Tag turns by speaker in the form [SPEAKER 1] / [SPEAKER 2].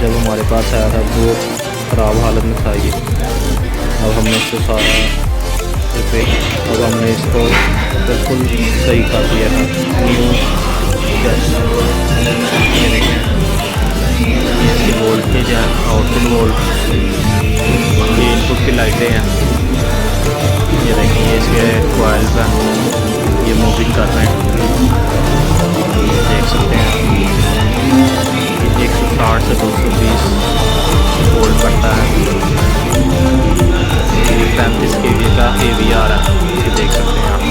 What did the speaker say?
[SPEAKER 1] जब हमारे पास आया था वो ख़राब हालत में था ये। अब हमने इसको सारा अब हमने इसको बिल्कुल सही कर दिया था। न्यू ये देखें, इसकी वोल्टेज है, आउटपुट वोल्ट, ये इनपुट की लाइटें हैं। ये देखें, ये इसके कॉइल्स हैं, ये मूविंग कर रहे हैं, देख सकते हैं। 160 से 220 वोल्ट पड़ता है। 35 kVA का KVA आ रहा है, ये देख सकते हैं आप।